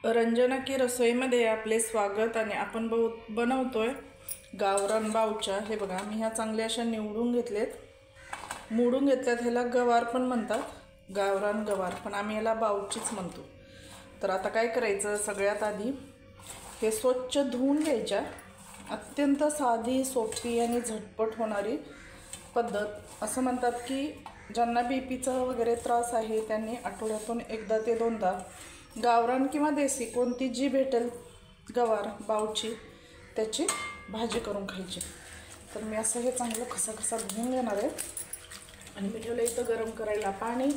रंजना की रसोईमध्ये आपले स्वागत। आणि आपण बनवतोय गावरान बावच्या। हे बघा, मी ह्या चांगल्या अशा निवडून घेतलेत, मोडून घेतल्यात। ह्याला गवार पण म्हणतात, गावरान गवार, पण आम्ही ह्याला बावचीच म्हणतो। तर आता काय करायचं, सगळ्यात आधी हे स्वच्छ धुवून घ्यायच्या। अत्यंत साधी, सोपी आणि झटपट होणारी पद्धत। असं म्हणतात की ज्यांना बीपीचा वगैरे त्रास आहे त्यांनी आठवड्यातून एकदा ते दोनदा गावरान किंवा देसी कोणती जी भेटेल गवार बावची त्याची भाजी करून खायची। तर मी असं हे चांगलं खसाखसा धुवून घेणार आहे आणि मी ठेवलं इथं गरम करायला पाणी।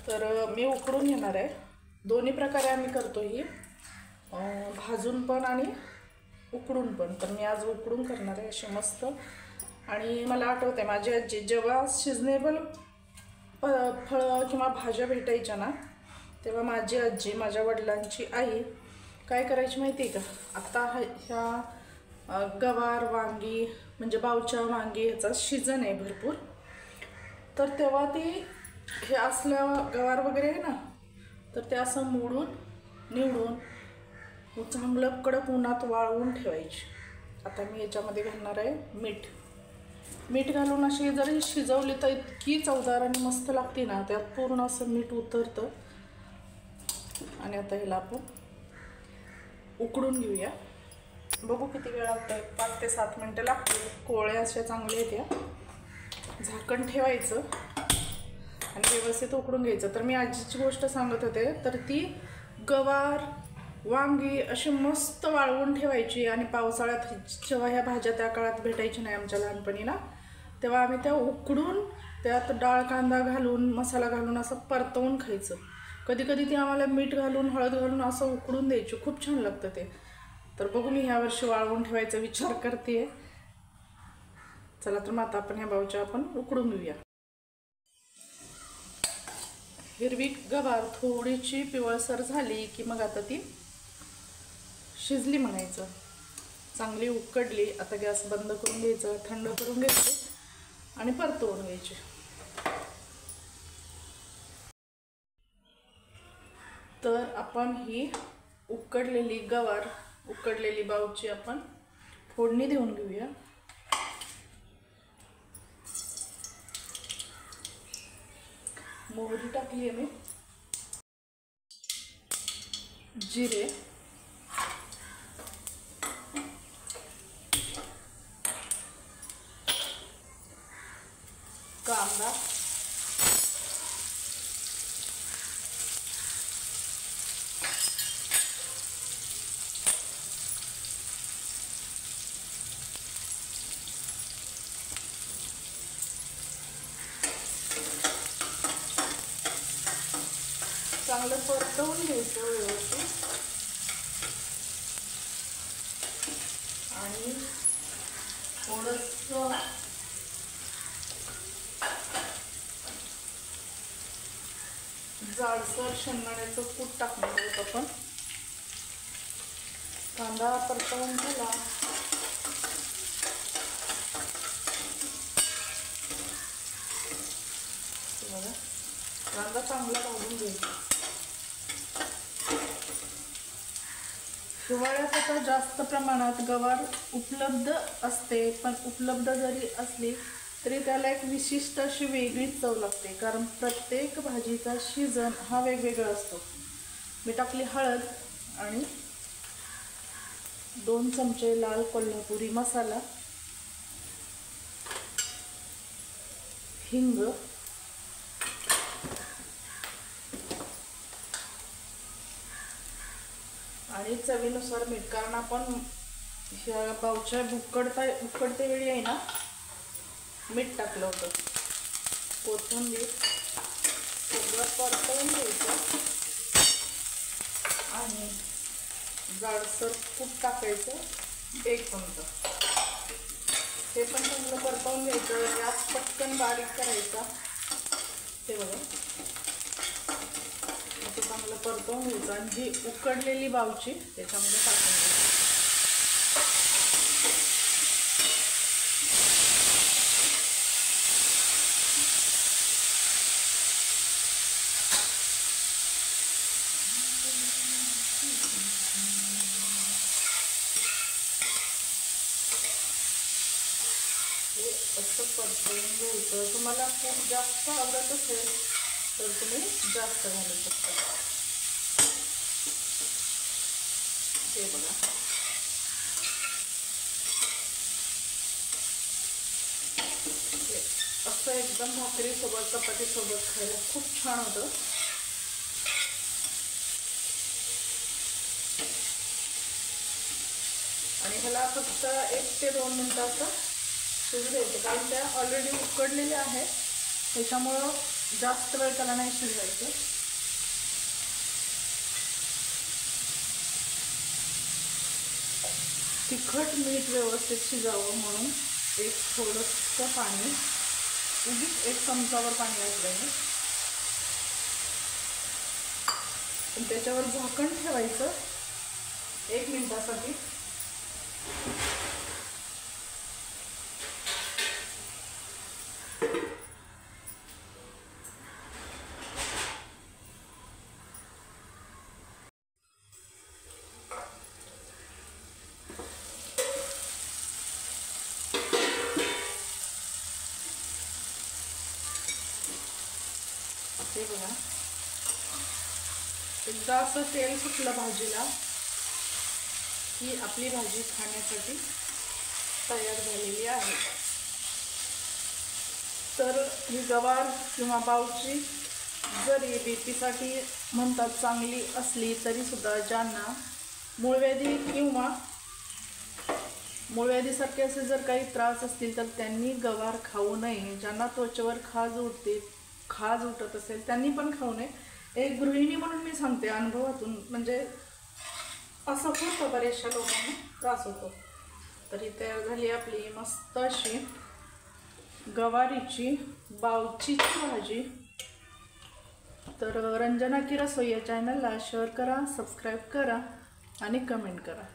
तर मी उकडून घेणार आहे। दोन्ही प्रकारे आम्ही करतो, ही भाजून पण आणि उकडून पण। तर मी आज उकडून करणार आहे अशी मस्त। आणि मला आठवते माझी आजी जेव्हा सीझनेबल फळं किंवा भाज्या भेटायच्या ना, तेव्हा माझी आजी, माझ्या वडिलांची आई काय करायची माहिती आहे का, आता ह्या गवार वांगी म्हणजे बावच्या वांगी ह्याचा सीझन आहे भरपूर, तर तेव्हा ती हे असल्या गवार वगैरे आहे ना, तर ते असं मोडून निवडून चांगलं कडक उन्हात वाळवून ठेवायची। आता मी याच्यामध्ये घालणार आहे मीठ घालून अशी जरी शिजवली तर इतकी चवदार आणि मस्त लागते ना, त्यात पूर्ण असं मीठ उतरतं। आणि आता ह्याला आपण उकडून घेऊया। बघू किती वेळ लागतोय, 5 ते 7 मिनटं लागतील। कोळे असे चांगले येते। झाकण ठेवायचं आणि व्यवस्थित उकडून घ्यायचं। तर मी आजीची गोष्ट सांगत होते, तर ती गवार वांगी अशी मस्त वाळवून ठेवायची। आणि पावसाळ्यात जेव्हा ह्या भाज्या त्या काळात भेटायची नाही आमच्या लहानपणी ना, तेव्हा आम्ही त्या उकडून त्यात डाळ कांदा घालून मसाला घालून असं परतवून खायचं। कधी कधी ती आम्हाला मीठ घालून हळद घालून असं उकडून द्यायची, खूप छान लागतं ते। तर बघू, मी ह्या वर्षी वाळवून ठेवायचा विचार करते। चला तर मग आता आपण ह्या बावच्या आपण उकडून घेऊया। हिरवी गवार थोडीशी पिवळसर झाली की मग आता ती शिजली म्हणायचं, चांगली उकडली। आता गॅस बंद करून घ्यायचा, थंड करून घ्यायचे आणि परतवून घ्यायचे। तर आपण ही उकडलेली बावची आपण फोडणी देऊन घेऊया। मोहरी टाकली आहे मी, जिरे, कांदा, चांगलं परतवून घ्यायचं व्यवस्थित। आणि थोडंसं जाडसर शेंगदाण्याचं कूट टाकणार आहोत आपण। कांदा परतवून झाला बघा, कांदा चांगला भाजून घ्यायचा। हिवाळ्यात आता जास्त प्रमाणात गवार उपलब्ध असते, पण उपलब्ध जरी असली तरी त्याला एक विशिष्ट अशी वेगळीच चव लागते, कारण प्रत्येक भाजीचा सीझन हा वेगवेगळा असतो। मी टाकली हळद आणि 2 चमचे लाल कोल्हापुरी मसाला, हिंग, आणि चवीनुसार मीठ। कारण आपण ह्या बावच्या उकडते वेळी आहे ना मीठ टाकलं होतं। कोथिंबीर सगळं परतवून घ्यायचं आणि जाडसर कूट टाकायचं 1 चमचा। हे पण चांगलं परतवून घ्यायचं। गॅस पटकन बारीक करायचा। हे बघा, असं चांगलं परतवून घ्यायचं आणि ही उकडलेली बावची त्याच्यामध्ये टाकून द्यायची। परतवून घ्यायचं. तुम्हाला खूप जास्त आवडत असेल तर तुम्ही जास्त घालू शकता. हे बघा, असं एकदम भाकरीसोबत चपातीसोबत खायला खूप छान होतं. आणि ह्याला फक्त 1 ते 2 मिनटं असं शिजू द्यायचं, कारण त्या ऑलरेडी उकडलेल्या आहेत, त्याच्यामुळं जास्त वेळ त्याला नाही शिजवायचं. तिखट मीठ व्यवस्थित शिजावं म्हणून एक थोडंसं पाणी, उगीच 1 चमचावर पाणी घातलं. त्याच्यावर झाकण ठेवायचं 1 मिनिटासाठी. हे बघा, एकदा असं तेल सुटलं भाजीला की आपली भाजी खाण्यासाठी तयार झालेली आहे. तर ही गवार किंवा बावची जरी बीपीसाठी म्हणतात चांगली असली तरीसुद्धा ज्यांना मूळव्याधी किंवा मूळव्याधीसारखे असे जर काही त्रास असतील तर त्यांनी गवार खाऊ नये. ज्यांना त्वचेवर खाज उठत असेल त्यांनी पण खाऊ नये. एक गृहिणी म्हणून मी सांगते अनुभवातून, म्हणजे असं होतं, बऱ्याचशा लोकांना त्रास होतो. तर ही तयार झाली आपली मस्त अशी गवारीची बावचीची भाजी. तर रंजना की रसोई या चॅनलला शेअर करा, सबस्क्राईब करा आणि कमेंट करा.